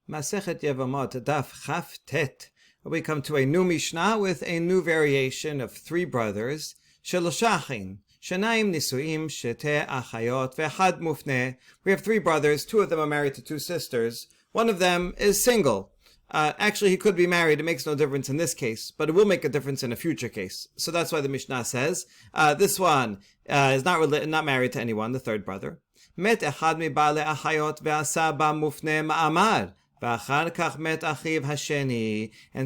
Masechet Yevamot, Daf Chaf Tet. We come to a new Mishnah with a new variation of three brothers. Shelosha Shanaim Nisuim Shete Achayot Ve'Had Mufne. We have three brothers. Two of them are married to two sisters. One of them is single. Actually, he could be married. It makes no difference in this case, but it will make a difference in a future case. So that's why the Mishnah says this one is not married to anyone. The third brother. Met echad mi ba'ale achayot ve'asa ba mufne ma'amar. And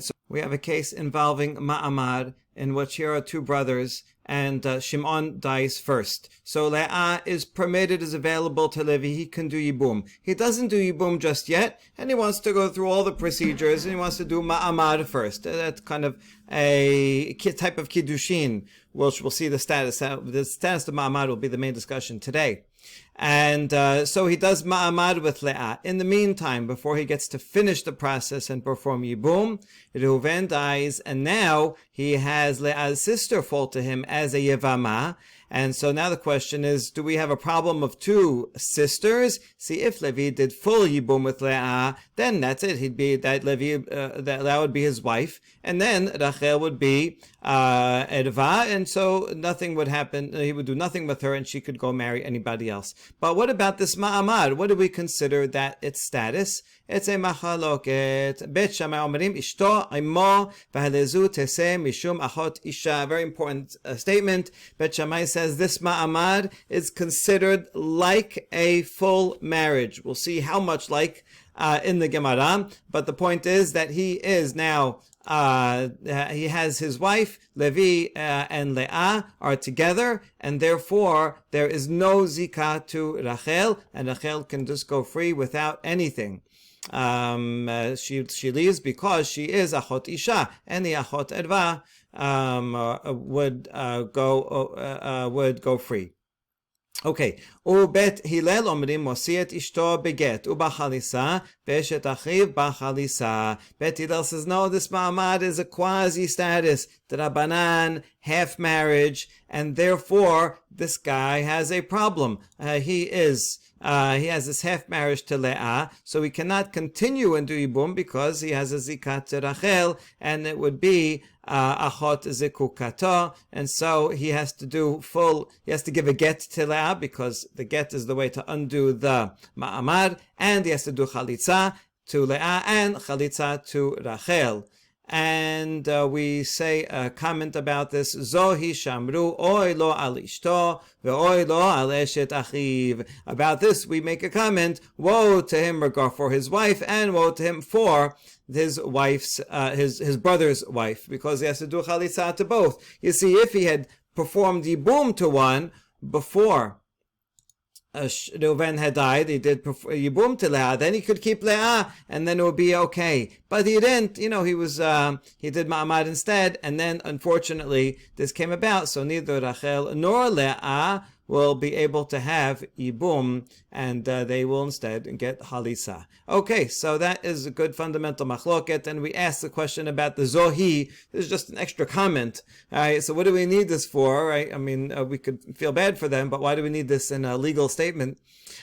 so we have a case involving Ma'amar, in which here are two brothers, and Shimon dies first. So Leah is permitted, is available to Levi. He can do Yibum. He doesn't do Yibum just yet, and he wants to go through all the procedures, and he wants to do Ma'amar first. That's kind of a type of Kiddushin, which we'll see the status. The status of Ma'amar will be the main discussion today. And so he does Ma'amad with Leah. In the meantime, before he gets to finish the process and perform Yibum, Reuven dies, and now he has Leah's sister fall to him as a Yevamah. And so now the question is, do we have a problem of two sisters? See, if Levi did full Yibum with Leah, then that's it. He'd be that Leah would be his wife, and then Rachel would be Erva, and so nothing would happen. He would do nothing with her, and she could go marry anybody else. But what about this Ma'amar? What do we consider that its status? It's a machaloket. Bet Shammai omrim ishto imo v'halezu teseh mishum achot isha. Very important statement. Bet Shammai says this Ma'amar is considered like a full marriage. We'll see how much like in the Gemara, but the point is that he is now he has his wife, Levi and Leah are together, and therefore there is no zikah to Rachel, and Rachel can just go free without anything. She leaves because she is achot isha, and the achot erva would go free. Okay. Ubet Hillel omrim mosiet ishto beget ubachalisa beshet achiv bachalisa. Bet Hillel says no, this ma'amad is a quasi status, Drabanan, half marriage, and therefore this guy has a problem. He has this half marriage to Leah, so he cannot continue and do Yibum because he has a zikat to Rachel, and it would be achot zikukato, and so he has to give a get to Leah, because the get is the way to undo the ma'amar, and he has to do chalitza to Leah and chalitza to Rachel. And we say a comment about this. Zohi shamru oy lo al ishto ve'oy lo al eshet achiv. About this we make a comment. Woe to him for his wife, and woe to him for his wife's his brother's wife, because he has to do chalitza to both. You see, if he had performed yibum to one before Reuven had died, he did Yibum to Leah, then he could keep Leah, and then it would be okay. But he didn't, he did Ma'amad instead, and then unfortunately this came about, so neither Rachel nor Leah will be able to have Yibum, and they will instead get Halisa. Okay, so that is a good fundamental machloket, and we asked the question about the Zohi. This is just an extra comment. Alright, so what do we need this for? Right? I mean, we could feel bad for them, but why do we need this in a legal statement?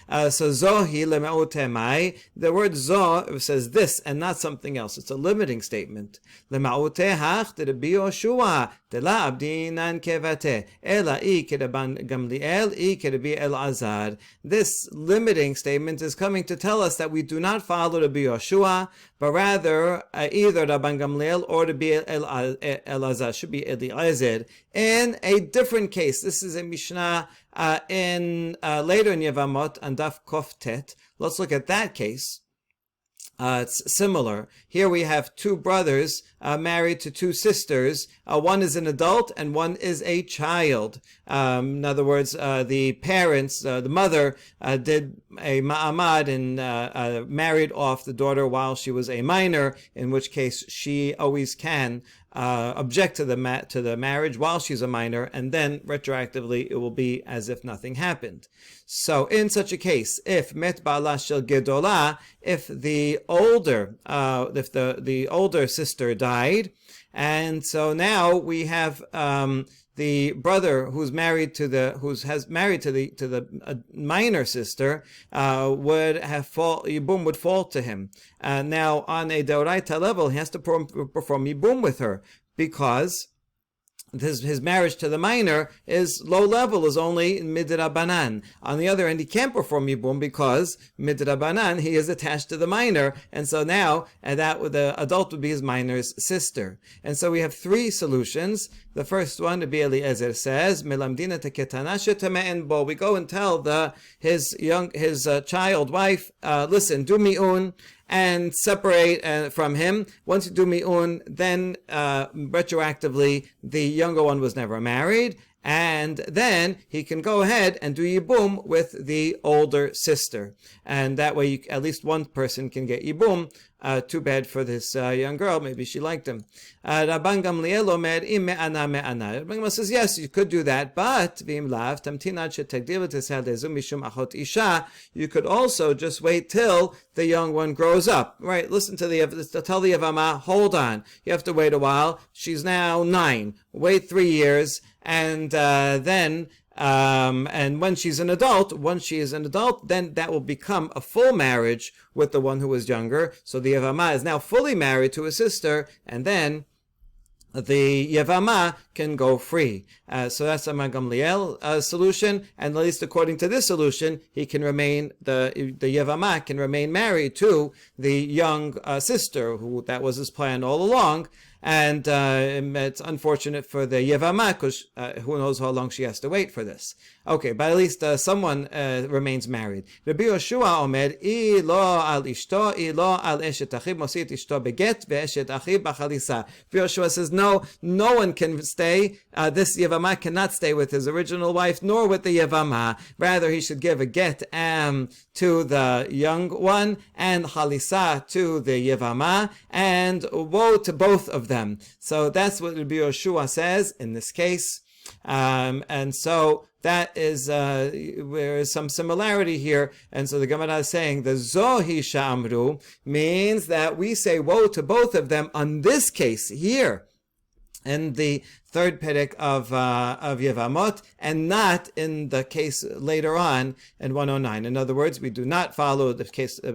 So Zohi lema'utemai, the word Zo says this and not something else. It's a limiting statement. Lema'utehach Rabbi Yoshua Tela abdinan kevate ela I kedaban Gamliel I kedabi Elazar. This limiting statement is coming to tell us that we do not follow Rabbi Yoshua, but rather either Rabban Gamliel or Rabbi Elazar, should be Eliezer, in a different case. This is a Mishnah later in Yevamot and Daf Kof Tet. Let's look at that case. It's similar. Here we have two brothers married to two sisters. One is an adult and one is a child. In other words, the parents, the mother, did a ma'amad and married off the daughter while she was a minor, in which case she always can object to the marriage while she's a minor, and then retroactively it will be as if nothing happened. So in such a case, if met ba'ala shel gedola, if the older sister died, and so now we have the brother who's married to the minor sister would have Yibum would fall to him. Now on a Deoraita level, he has to perform Yibum with her, because his marriage to the minor is low level, is only midrabanan. On the other hand, he can't perform yibum because midrabanan, he is attached to the minor, and so now the adult would be his minor's sister. And so we have three solutions. The first one, Rabbi Eliezer says, "Melamdina teketana shetameen bo." We go and tell his child wife, listen, do mi'un and separate from him. Once you do mi'un, then retroactively the younger one was never married, and then he can go ahead and do yibum with the older sister, and that way at least one person can get yibum. Too bad for this young girl. Maybe she liked him. Rabban Gamliel omer im me'ana me'ana. Rabban Gamliel says, yes, you could do that, but v'im lav tamtin ad shetegdil v'tesel lezu mishum achot isha. You could also just wait till the young one grows up. Right? Listen to tell the Yevamah, hold on. You have to wait a while. She's now 9. Wait 3 years, and then. And once she is an adult, then that will become a full marriage with the one who was younger. So the Yevamah is now fully married to his sister, and then the Yevamah can go free. So that's Rabban Gamliel solution, and at least according to this solution, the Yevamah can remain married to the young sister, that was his plan all along. And it's unfortunate for the Yevamah, because who knows how long she has to wait for this. Okay, but at least someone remains married. Rabbi Yoshua omer, I lo al ishto, I lo al eshet achiv, mosit ishto beget, ve'eshet achiv b'chalisa. Rabbi Yoshua says, no one can stay. This Yevamah cannot stay with his original wife, nor with the Yevamah. Rather, he should give a get to the young one, and chalisa to the Yevamah, and woe to both of them. So that's what Rabbi Yoshua says in this case. And so that is there is some similarity here, and so the Gemara is saying the Zohi Shamru means that we say woe to both of them on this case here, in the third perek of Yevamot, and not in the case later on in 109. In other words, we do not follow the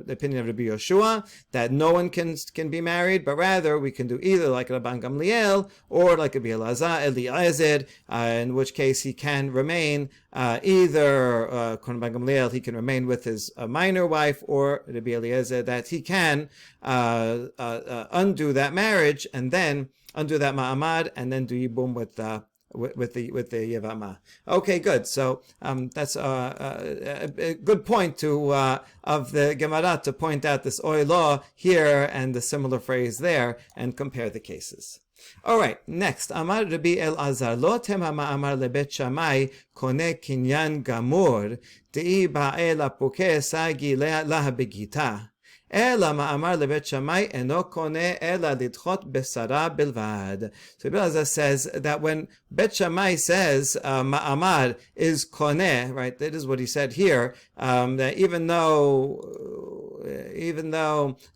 opinion of Rabbi Yoshua that no one can be married, but rather we can do either like Rabban Gamliel or like Rabbi Eliezer, in which case he can remain either Rabban Gamliel, he can remain with his minor wife, or Rabbi Eliezer, that he can undo that marriage and then undo that ma'amad, and then do yibum with the Yevamah. Okay, good. So that's a good point of the Gemara to point out this oy law here and the similar phrase there, and compare the cases. All right, next. Amar Rabbi Elazar, lo tema ma'amar lebet Shammai kone kinyan gamur de'i ba'e lapuke sagi laha begita. Ela ma'amar lebet Shammai eno kone ela lidchot besara bilvad. So Elazar says that when Bet Shammai says ma'amar is koneh, right? That is what he said here. That even though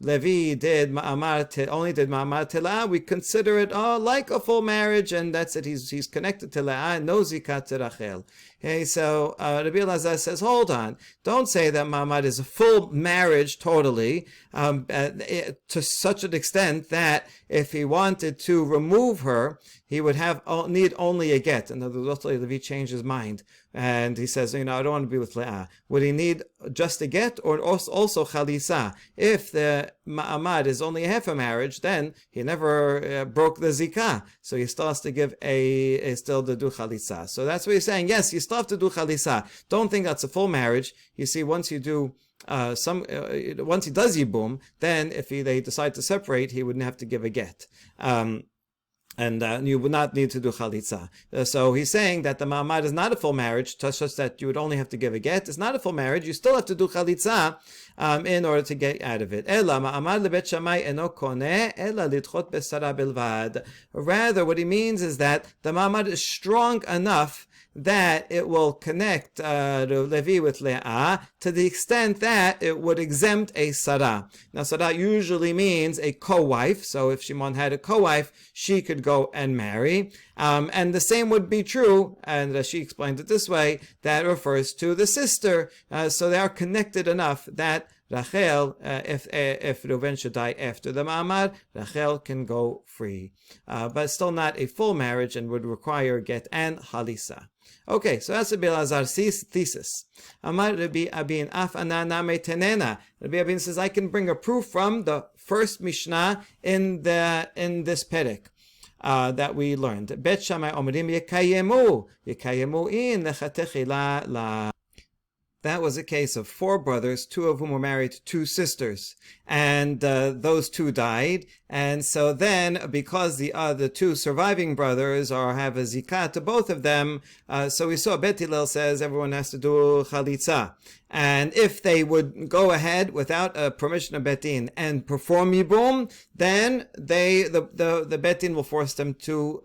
Levi did ma'amar only did ma'amar telah, we consider it like a full marriage, and that's it. He's connected to Leah, no zikat to Rachel. Okay, so Rabbi Elazar says, hold on, don't say that ma'amar is a full marriage totally, to such an extent that if he wanted to remove her, he would need only a get. In other words, Levi changed his mind, and he says, I don't want to be with Leah. Would he need just a get, or also chalisa? If the ma'amad is only half a marriage, then he never broke the zikah, so he still has to give still to do chalisa. So that's what he's saying. Yes, you still have to do chalisa. Don't think that's a full marriage. You see, once you do once he does yibum, then if they decide to separate, he wouldn't have to give a get. And you would not need to do chalitza. So he's saying that the ma'amad is not a full marriage, such that you would only have to give a get. It's not a full marriage. You still have to do chalitza in order to get out of it. Ela ma'amad lebet Shammai eno koneh ela lidchot besara bilvad. Rather, what he means is that the ma'amad is strong enough that it will connect Levi with Leah to the extent that it would exempt a Sarah. Now, Sarah usually means a co-wife, so if Shimon had a co-wife, she could go and marry. And the same would be true, and she explained it this way, that refers to the sister. So they are connected enough that Rachel, if Reuven should die after the ma'amad, Rachel can go free. But still not a full marriage and would require get and halisa. Okay, so that's Rabbi Elazar's thesis. Amar Rabbi Abin af anana tenena. Rabbi Abin says, I can bring a proof from the first Mishnah in this perek. That we learned. Bet Shammai omrim yekayemu in lechatechila la. That was a case of 4 brothers, 2 of whom were married to 2 sisters, and those 2 died. And so then, because the 2 surviving brothers have a zikah to both of them, so we saw Bet Hillel says everyone has to do chalitza. And if they would go ahead without permission of Bet Din and perform yibum, then the Bet Din will force them to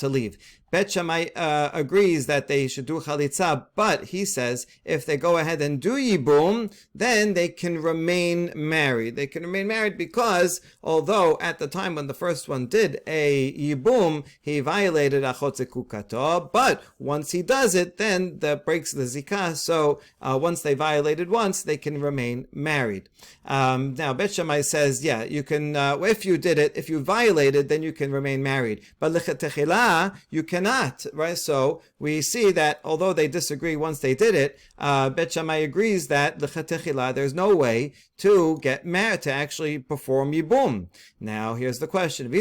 leave. Bet Shammai agrees that they should do chalitza, but he says if they go ahead and do yibum, then they can remain married. They can remain married because although at the time when the first one did a yibum, he violated achot zekukato, but once he does it, then that breaks the zikah. So once they violated once, they can remain married. Now Bet Shammai says, yeah, you can. If you did it, if you violated, then you can remain married. But lechatechila, you cannot, right? So we see that although they disagree once they did it, Bet Shammai agrees that lechatechila, there's no way to get married, to actually perform yibum. Now here's the question: if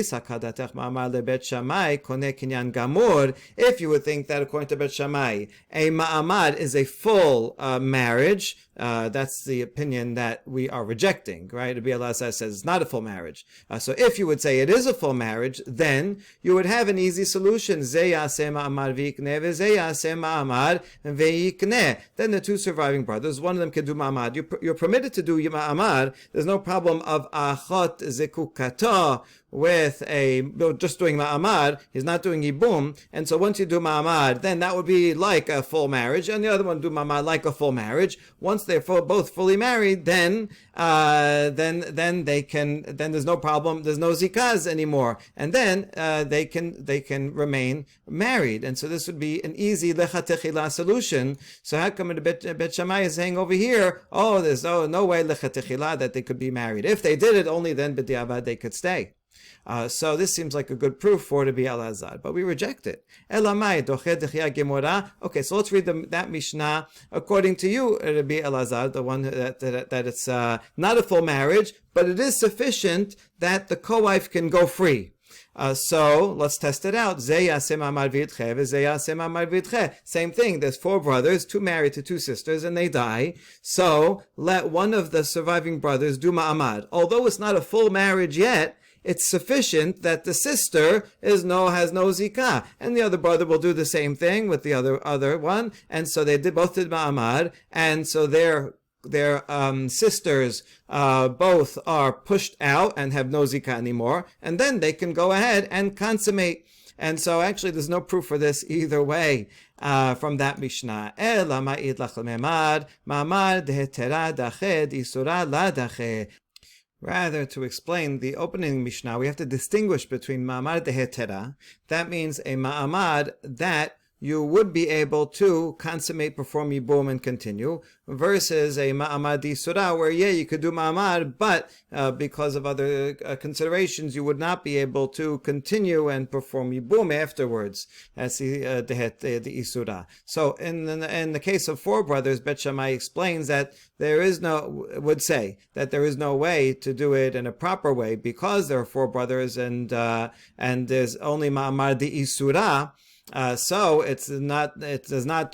you would think that according to Bet Shammai, a ma'amad is a full marriage, that's the opinion that we are rejecting, right? Rabbi Elazar says it's not a full marriage. So if you would say it is a full marriage, then you would have an easy solution. Then the 2 surviving brothers, one of them can do ma'amad. You're permitted to do ma'amad. There's no problem of achot zekukato with just doing ma'amad. He's not doing yibum. And so once you do ma'amad, then that would be like a full marriage, and the other one do ma'amad like a full marriage. Once they're both fully married, then they can. Then there's no problem. There's no zikaz anymore, and then they can remain married. And so this would be an easy lechatechila solution. So how come the Bet Shammai is saying over here, oh, there's no way lechatechila that they could be married. If they did it, only then b'diavad they could stay. So this seems like a good proof for Rabbi Elazar, but we reject it. Okay, so let's read that Mishnah according to you, Rabbi Elazar, the one that it's not a full marriage, but it is sufficient that the co-wife can go free. So let's test it out. Same thing. There's 4 brothers, 2 married to 2 sisters, and they die. So let one of the surviving brothers do ma'amad. Although it's not a full marriage yet, it's sufficient that the sister has no zikah, and the other brother will do the same thing with the other one, and so they both did ma'amad, and so their sisters both are pushed out and have no zikah anymore, and then they can go ahead and consummate. And so actually there's no proof for this either way from that Mishnah. Rather, to explain the opening Mishnah, we have to distinguish between ma'amad dehetera. That means a ma'amad that you would be able to consummate, perform yibum, and continue, versus a ma'amad d'isura, where you could do ma'amad, but because of other considerations, you would not be able to continue and perform yibum afterwards. That's the isura. So in the case of 4 brothers, Bet Shammai explains that would say that there is no way to do it in a proper way because there are 4 brothers and there's only ma'amad d'isura. So it does not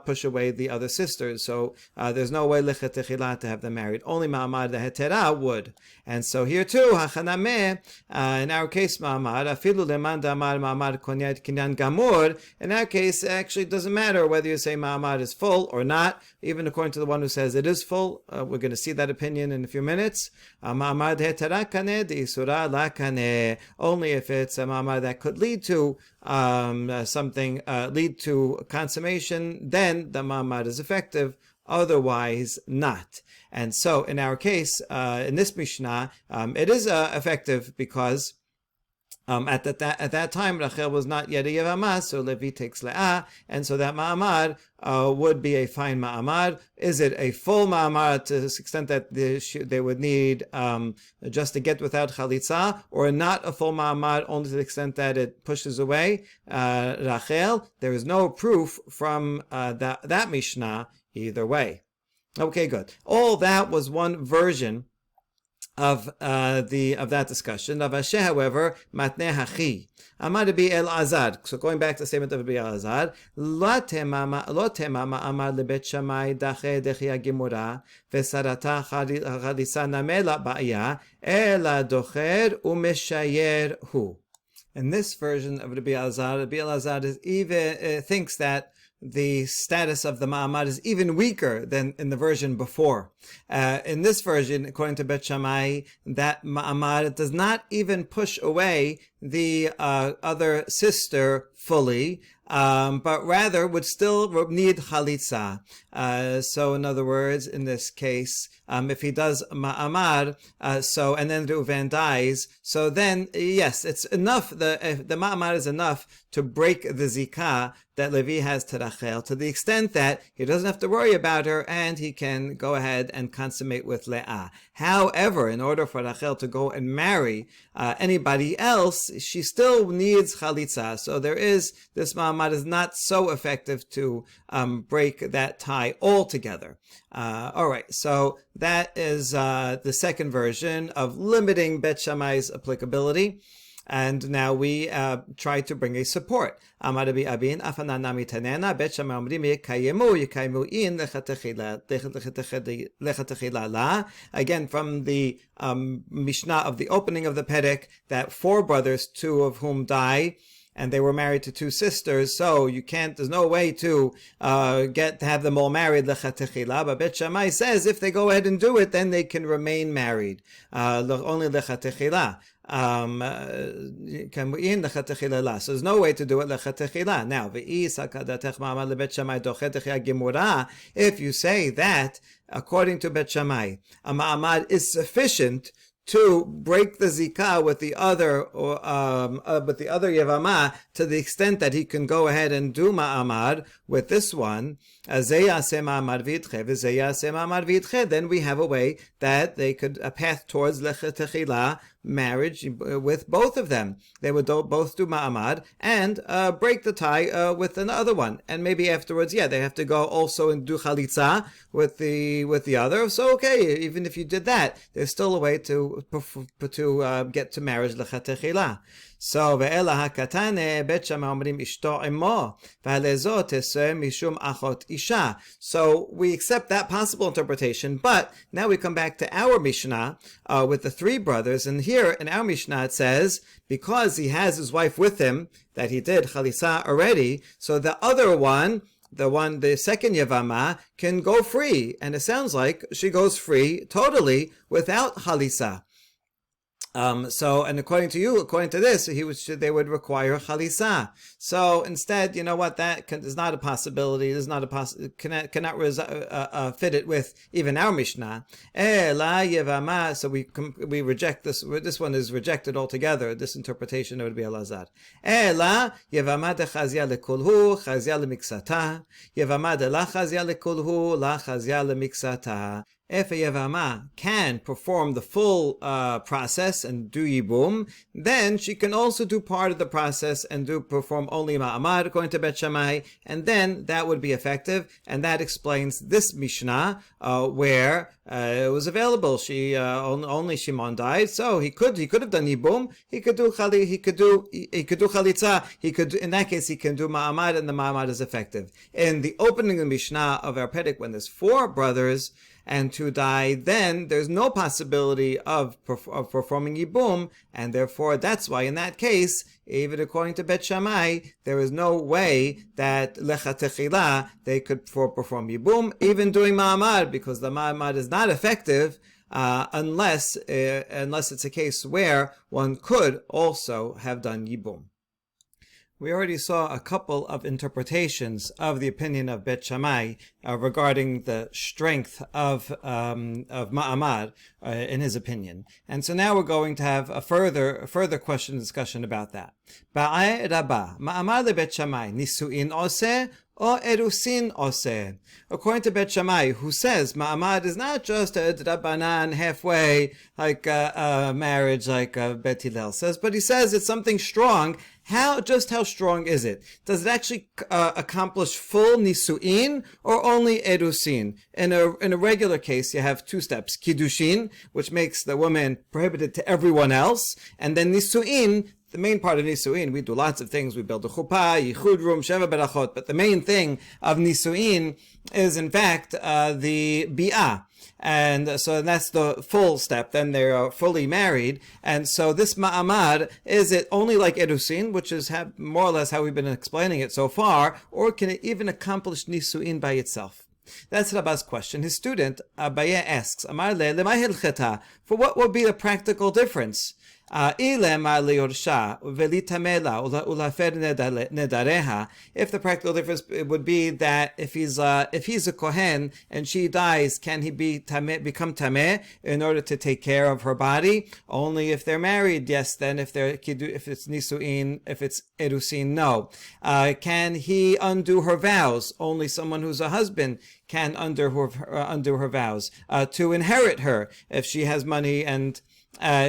push away the other sisters. So there's no way lechatechila to have them married. Only ma'amad dehetera would. And so here too, hachanameh, in our case, ma'amad, afilu leman damar ma'amad konyat kinyan gamur. In our case, it actually doesn't matter whether you say ma'amad is full or not. Even according to the one who says it is full, we're going to see that opinion in a few minutes. Ma'amad dehetera kaneh de'isura la kaneh. Only if it's a ma'amad that could lead to something lead to consummation, then the ma'amad is effective. Otherwise, not. And so, in our case, in this Mishnah, it is effective because at that time, Rachel was not yet a Yevamah, so Levi takes Le'ah, and so that ma'amad would be a fine ma'amad. Is it a full ma'amad to the extent that they would need just to get without chalitza, or not a full ma'amad only to the extent that it pushes away Rachel? There is no proof from that Mishnah either way. Okay, good. All that was one version of that discussion. Rav Ashi, however, matneh hachi amar Rabbi Elazar. So going back to the statement of Rabbi Elazar, lo temama amar lebet Shammai dache dechi agimura vesarata chalisa namela ba'ya ela docher umeshayer hu. In this version of Rabbi Elazar is even thinks that the status of the ma'amad is even weaker than in the version before. In this version, according to Bet Shammai, that ma'amad does not even push away the other sister fully, but rather would still need chalitza. So in other words, in this case, if he does ma'amad, and then Reuven dies, so then, yes, it's enough, the ma'amad is enough to break the zikah that Levi has to Rachel, to the extent that he doesn't have to worry about her, and he can go ahead and consummate with Leah. However, in order for Rachel to go and marry anybody else, she still needs chalitza. So this ma'amad is not so effective to break that tie altogether. All right, so that is the second version of limiting Bet Shammai's applicability. And now we try to bring a support. Amar Rabbi Abin, afananami tanena, Bet Shammai omrim yekayemu in lechatechila la. Again, from the Mishnah of the opening of the Perek, that 4 brothers, 2 of whom die, and they were married to 2 sisters, so there's no way to have them all married lechatechila. But Bet Shammai says if they go ahead and do it, then they can remain married, only lechatechila. So there's no way to do it lechatechila. Now, if you say that, according to Bet Shammai, a ma'amad is sufficient to break the zikah with the other Yevamah to the extent that he can go ahead and do ma'amad with this one, then we have a way that they could a path towards lechatechila, marriage with both of them. They would both do ma'amad and break the tie with another one, and maybe afterwards, they have to go also and do chalitza with the other. So okay, even if you did that, there's still a way to get to marriage lechatechila. So ve'ela hakatane Bet Shammai omrim ishto imo ve'alezo teseh mishum achot isha. So we accept that possible interpretation, but now we come back to our Mishnah with the 3 brothers, and here in our Mishnah it says because he has his wife with him that he did chalisa already, so the other one, the second Yevamah, can go free, and it sounds like she goes free totally without chalisa. And according to this, they would require chalisa. So instead, you know what? That is not a possibility. Cannot fit it with even our Mishnah. So we reject this. This one is rejected altogether. This interpretation of Rabbi Elazar. Ela Yevamah de chazia lekulhu chazia lemiksata. Yevamah de la chazia lekulhu la chazia lemiksata. If a Yevamah can perform the full process and do Yibum, then she can also do part of the process and perform only Ma'amad according to Bet Shammai, and then that would be effective, and that explains this Mishnah where it was available. Only Shimon died, so he could have done Yibum. He could do Chalitza. In that case he can do Ma'amad, and the Ma'amad is effective. In the opening of the Mishnah of our Perek, when there's 4 brothers and 2 die, then there's no possibility of performing Yibum, and therefore that's why in that case, even according to Bet Shammai, there is no way that lechatechila they could perform Yibum, even doing Ma'amad, because the Ma'amad is not effective unless it's a case where one could also have done Yibum. We already saw a couple of interpretations of the opinion of Bet Shammai regarding the strength of Ma'amad in his opinion, and so now we're going to have a further question and discussion about that. Ba'ai Rabba Ma'amad le Bet Shammai nisuin oseh or erusin oseh. According to Bet Shammai, who says Ma'amad is not just a drabanan halfway, like a marriage, like Bet Hillel says, but he says it's something strong. How strong is it? Does it actually accomplish full nisuin or only erusin? In a regular case, you have two steps: kiddushin, which makes the woman prohibited to everyone else, and then nisuin. The main part of Nisuin, we do lots of things. We build a chuppah, yichud room, sheva berachot. But the main thing of Nisuin is, in fact, the bi'ah. And so that's the full step. Then they're fully married. And so this ma'amad, is it only like Erusin, which is more or less how we've been explaining it so far, or can it even accomplish Nisuin by itself? That's Rabba's question. His student, Abaye, asks, Amar le, lema hilcheta, for what would be the practical difference? If the practical difference would be that if he's a kohen and she dies, can he become tameh in order to take care of her body? Only if they're married, yes. Then if it's nisuin, if it's erusin, no. Can he undo her vows? Only someone who's a husband can undo her vows. To inherit her, if she has money and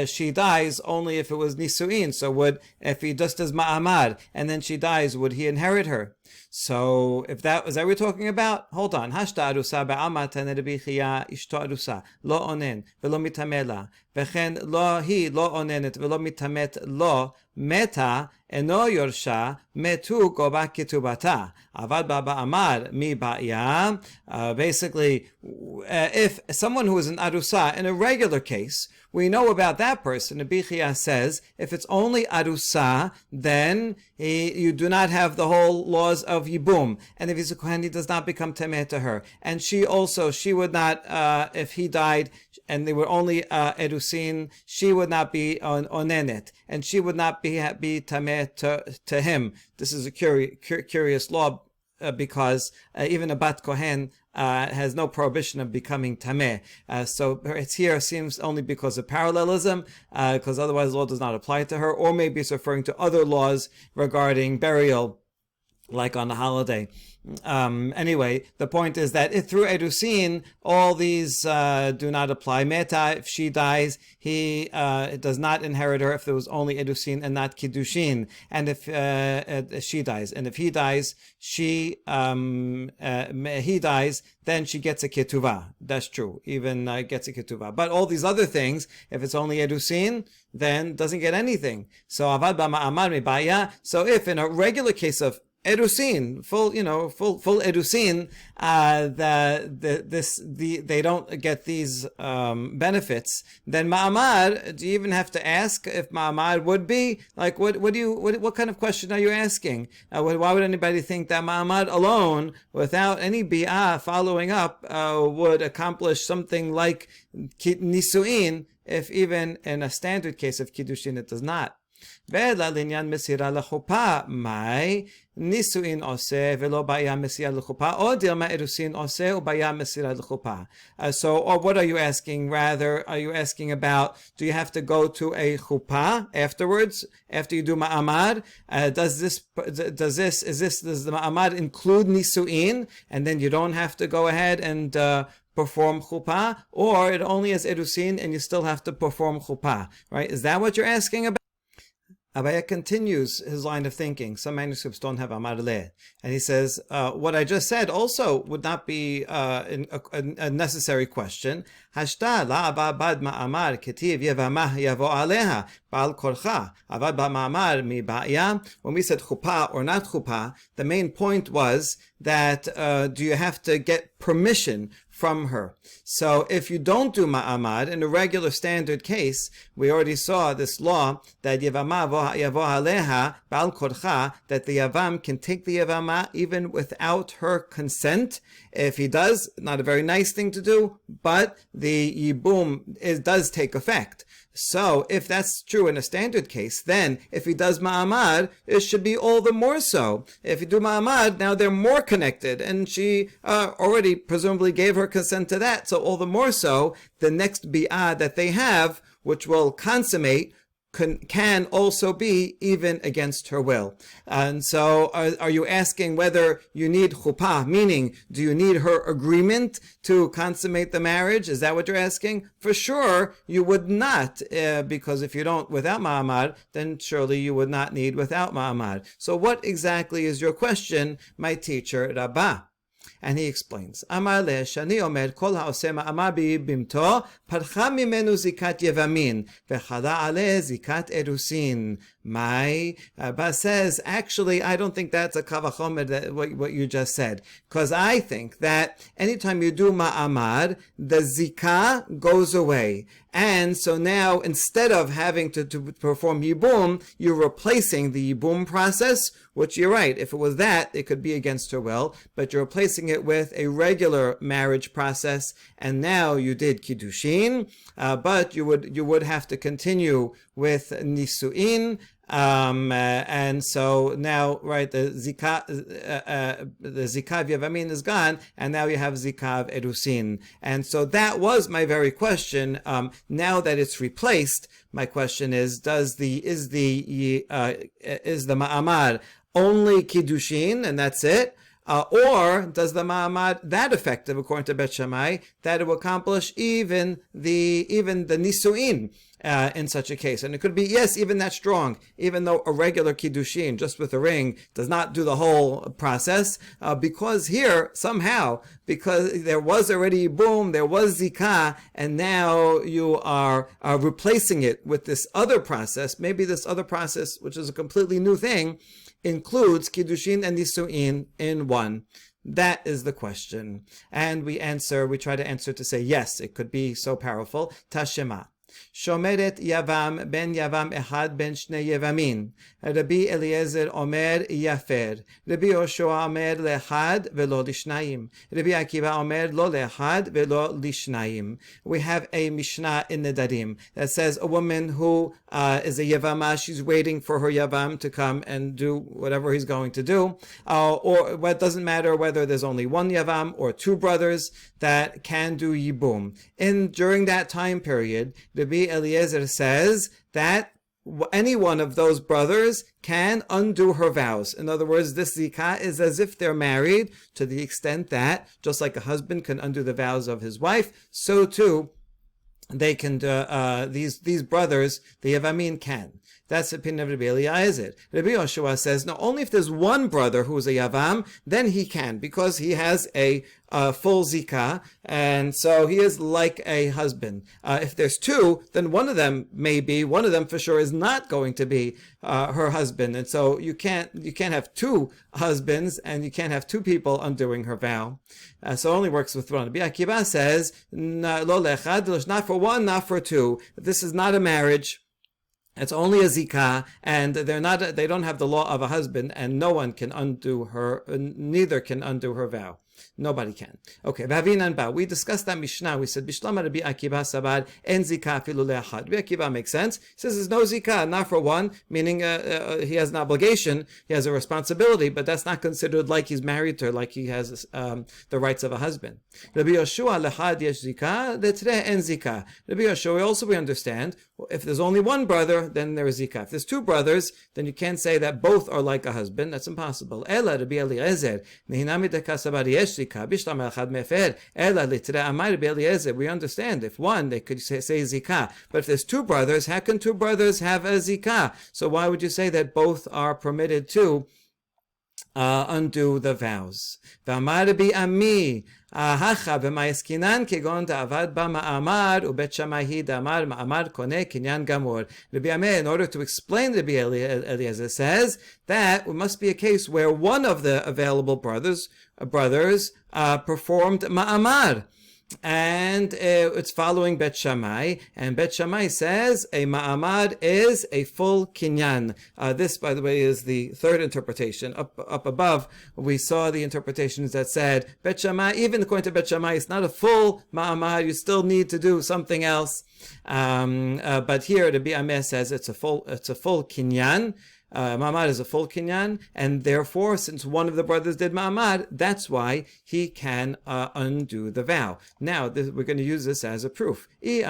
she dies, only if it was nisuin. So if he just does ma'amad and then she dies, would he inherit her? So if that was that we're talking about, hold on. Hashta arusa ba'amat nerebichia ishto arusa lo onen velo mitamela vechen lo hi lo onenet velo mitamet lo meta eno yorsha metu goba ketubata avad baba amar mi ba'ya. Basically, if someone who is an arusa in a regular case, we know about that person. Nebichia says if it's only arusa, then you do not have the whole laws of yibum, and if he's a kohen, he does not become tameh to her. And she would not, if he died and they were only erusin, she would not be onenet, and she would not be tameh to him. This is a curious law because even a bat kohen has no prohibition of becoming tameh. So it's here seems only because of parallelism, because otherwise the law does not apply to her, or maybe it's referring to other laws regarding burial, like on a holiday. Anyway, the point is that through erusin, all these do not apply. Meta, if she dies, he does not inherit her if there was only erusin and not kiddushin. And if she dies, and if he dies, he dies, then she gets a ketuvah. That's true. Even gets a ketuvah. But all these other things, if it's only erusin, then doesn't get anything. So avad b'ma'amar mibaya. So if in a regular case of erusin, full erusin, they don't get these benefits. Then ma'amad, do you even have to ask if ma'amad would be like what kind of question are you asking? Why would anybody think that ma'amad alone, without any bi'ah following up, would accomplish something like nisuin, if even in a standard case of kiddushin it does not? ולעניין מסירה לחופה, מאי נישואין עושה ולא בעיה מסירה לחופה, או דילמה אירוסין עושה ובעיה מסירה לחופה. Or what are you asking? Rather, are you asking about, do you have to go to a chuppah afterwards, after you do ma'amad? Does the ma'amad include nisuin, and then you don't have to go ahead and perform chuppah, or it only has erusin and you still have to perform chuppah, right? Is that what you're asking about? Abaya continues his line of thinking. Some manuscripts don't have amar le, and he says, what I just said also would not be a necessary question. Hashta la bad ma'amar ketiv yevamah yavo aleha bal korcha avad ba ma'amar mi ba'ya. When we said chuppah or not chuppah, the main point was that do you have to get permission from her? So if you don't do ma'amad in a regular standard case, we already saw this law that yevamah yavo aleha bal korcha, that the yavam can take the yevamah even without her consent. If he does, not a very nice thing to do, but the yibum does take effect. So if that's true in a standard case, then if he does ma'amad, it should be all the more so. If you do ma'amad, now they're more connected, and she already presumably gave her consent to that, so all the more so, the next bi'ah that they have, which will consummate, can also be even against her will. And so are you asking whether you need chupah, meaning do you need her agreement to consummate the marriage? Is that what you're asking? For sure you would not, because if you don't without ma'amad, then surely you would not need without ma'amad. So what exactly is your question, my teacher Rabbah? And he explains, Amar le shani omer kol ha'oseh ma'amad bimto parcha mimenu zikat yevamin vechala aleh zikat erusin. My Abba says, actually, I don't think that's a kavachomer, what you just said, because I think that anytime you do ma'amad, the zikah goes away. And so now, instead of having to perform yibum, you're replacing the yibum process, which you're right, if it was that, it could be against her will, but you're replacing it with a regular marriage process, and now you did kiddushin, but you would have to continue with nisuin, and so now, right, the zikav Yevamin is gone, and now you have zikav Erusin. And so that was my very question. Now that it's replaced, my question is: is the ma'amad only kiddushin and that's it? Or does the ma'amad that effective, according to Bet Shammai, that it will accomplish even the nisuin in such a case? And it could be, yes, even that strong, even though a regular kiddushin, just with a ring, does not do the whole process, because here, somehow, because there was already boom, there was zikah, and now you are replacing it with this other process, maybe this other process, which is a completely new thing, includes kiddushin and nisuin in one. That is the question. And we try to answer to say, yes, it could be so powerful. Tashema. שומרת יבם בן יבם אחד בין שני יבמים. רבי אליעזר אומר יפר. רבי יהושע אומר לאחד ולא לשניים. רבי עקיבא אומר לא לאחד ולא לשניים. We have a Mishnah in Nedarim that says a woman who is a Yevamah, she's waiting for her Yavam to come and do whatever he's going to do. Or it doesn't matter whether there's only one Yavam or two brothers that can do Yibum. During that time period, Rabbi Eliezer says that any one of those brothers can undo her vows. In other words, this zikah is as if they're married, to the extent that, just like a husband can undo the vows of his wife, so too they can, these brothers, the Yevamin, can. That's the opinion of Rabbi Eliezer. Rabbi Yoshua says, no, only if there's one brother who's a Yavam, then he can, because he has a full zikah, and so he is like a husband. If there's two, then one of them for sure is not going to be her husband, and so you can't have two husbands, and you can't have two people undoing her vow. So it only works with one. Rabbi Akiva says, lo lechad, not for one, not for two. This is not a marriage. It's only a zikah, and they don't have the law of a husband, and no one can undo her, neither can undo her vow. Nobody can. Okay, Vavinan Ba. We discussed that Mishnah. We said, Bishlama Rabbi Akiva Sabar, en zikah filu le'achad. Rabbi Akiva makes sense. He says there's no zikah, not for one, meaning he has an obligation, he has a responsibility, but that's not considered like he's married to her, like he has the rights of a husband. Rabbi Yoshua lechad yesh zikah, le'treh en zikah. Rabbi Yoshua, also we understand, if there's only one brother, then there is zikah. If there's two brothers, then you can't say that both are like a husband. That's impossible. Ela Rabbi Eliezer, nehinami dekasabar yesh zikah. We understand if one, they could say zikah. But if there's two brothers, how can two brothers have a zikah? So why would you say that both are permitted to undo the vows? V'amar bi ami hacha b'mayaskinan kegon da'avad ba ma'amar u'bet shamahi da'amar ma'amar koneh kinyan gamor. Rabbi Ameh, in order to explain Rabbi Eliezer, says that it must be a case where one of the available brothers performed ma'amar. and it's following Bet Shammai, and Bet Shammai says a ma'amad is a full kinyan. This, by the way, is the third interpretation. Up above, we saw the interpretations that said Bet Shammai, even according to Bet Shammai, it's not a full ma'amad. You still need to do something else. But here the Bi'ameh says it's a full kinyan. Ma'amad is a full kinyan, and therefore, since one of the brothers did ma'amad, that's why he can undo the vow. Now, we're going to use this as a proof. If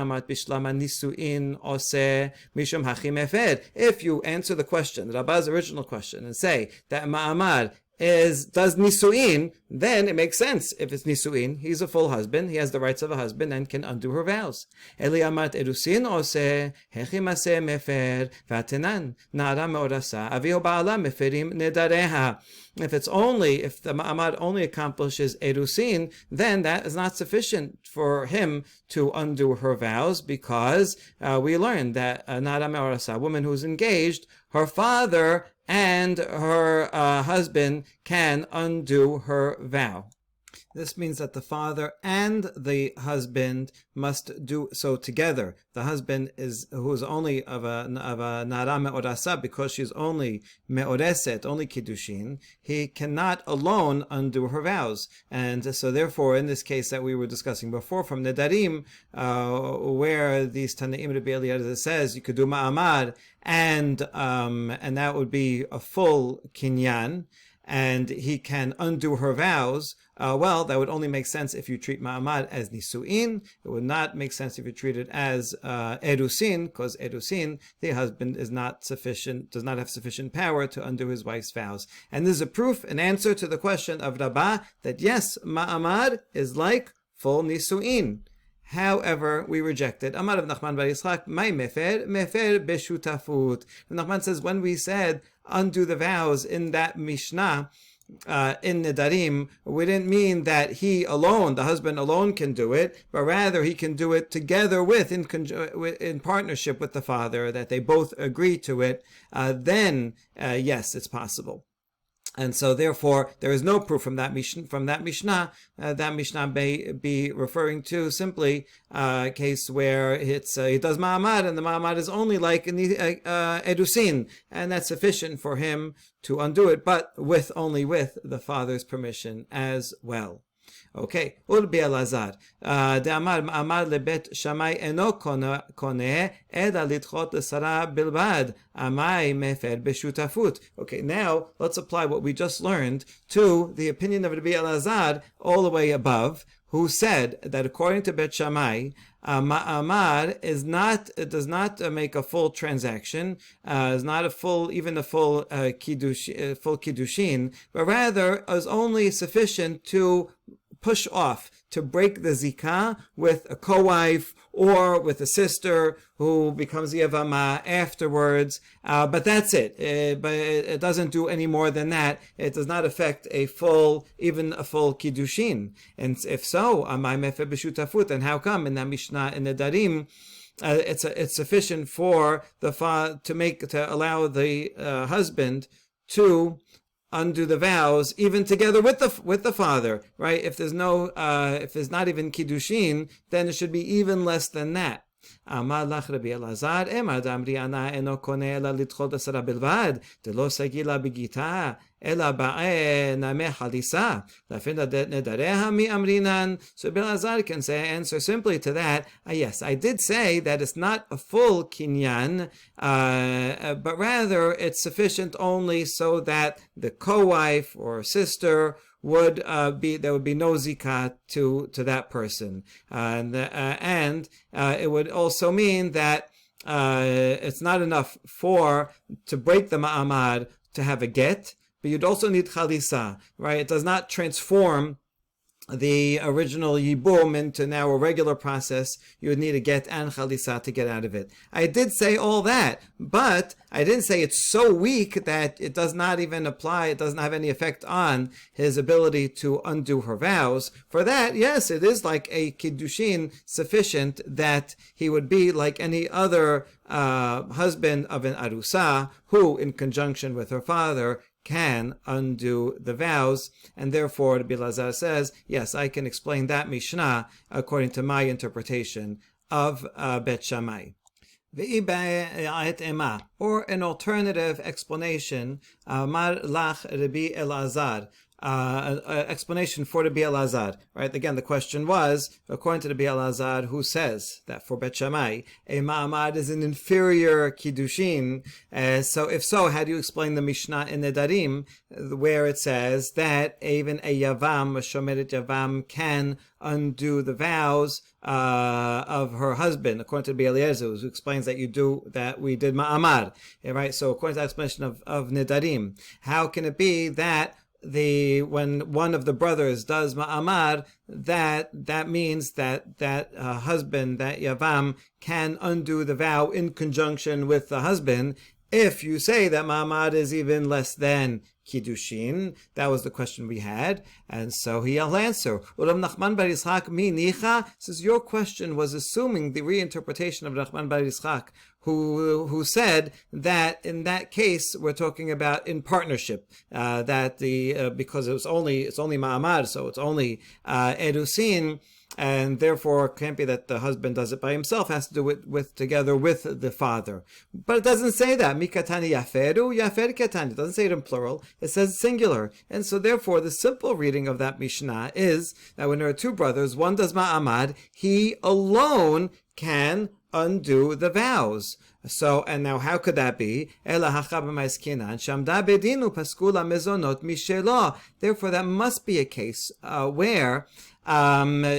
you answer the question, Rabbah's original question, and say that ma'amad does nisu'in, then it makes sense. If it's nisu'in, he's a full husband, he has the rights of a husband and can undo her vows. Eli amat erusin ose, hechimase mefer, vatenan, nara meorasa, avihu ba'ala meferim nedareha. If the ma'amad only accomplishes erusin, then that is not sufficient for him to undo her vows, because we learned that nara meorasa, a woman who's engaged, her father and her husband can undo her vow. This means that the father and the husband must do so together. The husband who's only of a nara me'orasa, because she's only me'oreset, only kiddushin, he cannot alone undo her vows. And so therefore, in this case that we were discussing before from Nedarim, where these Tanaim Rabbi Eliezer says you could do ma'amad, and that would be a full kinyan, and he can undo her vows. Well, that would only make sense if you treat ma'amad as nisu'in. It would not make sense if you treat it as erusin, because erusin, the husband does not have sufficient power to undo his wife's vows. And this is a proof, an answer to the question of Rabbah, that yes, ma'amad is like full nisu'in. However, we reject it. Amar of Nachman bar Yitzchak, my mefer beshutafut. Nachman says, when we said undo the vows in that Mishnah, in Nedarim, we didn't mean that he alone, the husband alone, can do it, but rather he can do it together with, in partnership with the father, that they both agree to it. Then, yes, it's possible. And so, therefore, there is no proof from that Mishnah. That Mishnah may be referring to simply a case where he does ma'amad, and the ma'amad is only like edusin, and that's sufficient for him to undo it, but only with the father's permission as well. Okay, Urbi Elazar. De'amar ma'amar lebet Shammai eno koneh eda lidchot l'sara bilbad amai mefer beshutafut. Okay, now let's apply what we just learned to the opinion of Rabbi Elazar all the way above, who said that according to Bet Shammai, ma'amar does not make a full transaction, is not a full kiddushin, but rather is only sufficient to push off, to break the zikah with a co-wife or with a sister who becomes Yevamot afterwards. But that's it. But it doesn't do any more than that. It does not affect even a full kiddushin. And if so, amai mefer b'shutafut, and how come in that Mishnah in Nedarim, it's sufficient for the to allow the husband to undo the vows, even together with the father, right? If there's not even kiddushin, then it should be even less than that. Amar lach Rabbi Elazar, emar damri ana eno koneh ela lidchot asara bilvad, delo sagila b'gita, ela ba'e nameh halisa, lafin nedareha mi amrinan. So Rabbi Elazar can answer simply to that, yes, I did say that it's not a full kinyan, but rather it's sufficient only so that the co-wife or sister there would be no zikah to that person, and it would also mean that it's not enough to break the ma'amad to have a get, but you'd also need chalisa, right? It does not transform the original yibum into now a regular process. You would need a get and chalisa to get out of it. I did say all that, but I didn't say it's so weak that it does not even apply, it doesn't have any effect on his ability to undo her vows. For that, yes, it is like a kiddushin sufficient that he would be like any other husband of an arusa who, in conjunction with her father, can undo the vows, and therefore Rabbi Elazar says, yes, I can explain that Mishnah according to my interpretation of Bet Shammai. Or an alternative explanation, Mar Lach Rabbi Elazar, explanation for Rabbi Elazar, right? Again, the question was, according to Rabbi Elazar, who says that for Bet Shammai, a ma'amad is an inferior kiddushin. So if so, how do you explain the Mishnah in Nedarim, where it says that even a Yavam, a Shomeret Yavam, can undo the vows of her husband, according to Rabbi Eliezer, who explains that we did ma'amad, right? So according to the explanation of Nedarim, how can it be that when one of the brothers does ma'amar, that means that husband, that Yavam, can undo the vow in conjunction with the husband, if you say that ma'amar is even less than kiddushin? That was the question we had, and so he'll answer. Rav Nachman bar Yitzchak mi nicha says your question was assuming the reinterpretation of Nachman bar Yitzchak, who said that in that case we're talking about in partnership, that because it's only ma'amar, so it's only erusin, and therefore it can't be that the husband does it by himself, has to do it together with the father. But it doesn't say that. Mikatani yaferu, yafer katani. It doesn't say it in plural. It says singular. And so therefore the simple reading of that Mishnah is that when there are two brothers, one does ma'amad, he alone can undo the vows. So, and now how could that be? Therefore that must be a case where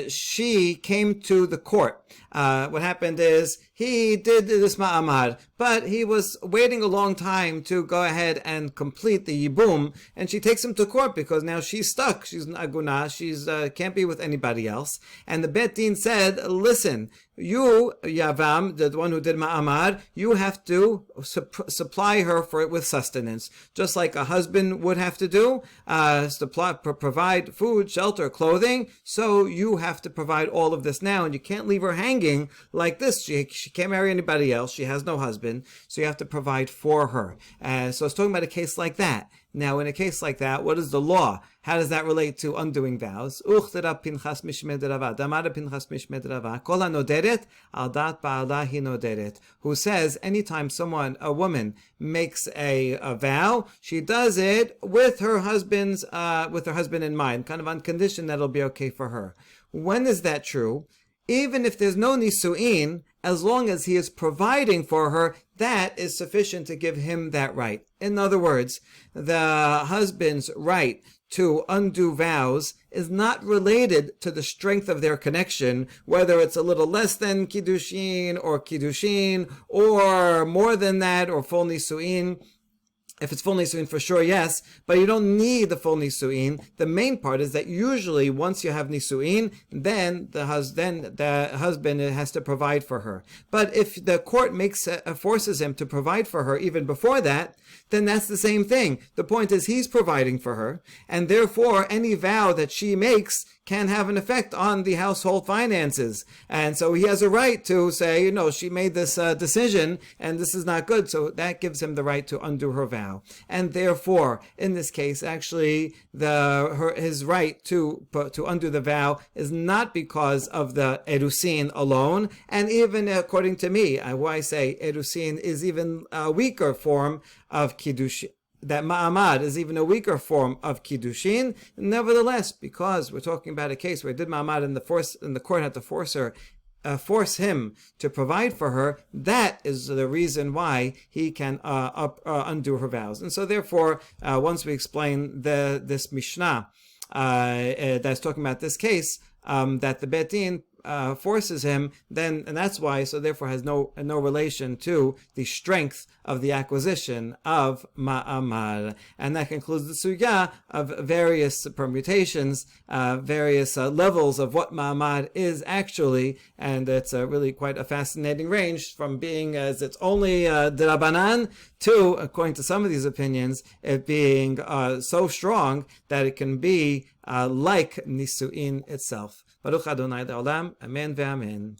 she came to the court. What happened is he did this ma'amar, but he was waiting a long time to go ahead and complete the yibum, and she takes him to court because now she's stuck. She's an aguna. She's can't be with anybody else. And the Bet Din said, listen, you, Yavam, the one who did ma'amar, you have to supply her with sustenance, just like a husband would have to do, provide food, shelter, clothing. So you have to provide all of this now, and you can't leave her hanging like this. She can't marry anybody else. She has no husband, so you have to provide for her. So it's talking about a case like that. Now, in a case like that, what is the law? How does that relate to undoing vows? Who says anytime a woman makes a vow, she does it with her husband in mind, kind of on condition that it'll be okay for her. When is that true? Even if there's no nisu'in, as long as he is providing for her, that is sufficient to give him that right. In other words, the husband's right to undo vows is not related to the strength of their connection, whether it's a little less than kiddushin or more than that or full nisu'in. If it's full nisu'in, for sure, yes, but you don't need the full nisu'in. The main part is that usually once you have nisu'in, then the husband has to provide for her. But if the court forces him to provide for her even before that, then that's the same thing. The point is he's providing for her, and therefore any vow that she makes can have an effect on the household finances. And so he has a right to say, she made this decision and this is not good. So that gives him the right to undo her vow. And therefore, in this case, actually, his right to undo the vow is not because of the erusin alone. And even according to me, why I say erusin is even a weaker form of kiddushin. That ma'amad is even a weaker form of kiddushin. Nevertheless, because we're talking about a case where he did ma'amad and the court had to force him to provide for her, that is the reason why he can undo her vows. And so therefore, once we explain this Mishnah that's talking about this case, that the Bet Din forces him, and that's why, so therefore has no relation to the strength of the acquisition of ma'amar. And that concludes the sugya of various permutations, various levels of what ma'amar is actually, and it's really quite a fascinating range from being as it's only d'Rabbanan to, according to some of these opinions, it being so strong that it can be like nisu'in itself. Baruch Adonai Le'olam, Amen ve'amen.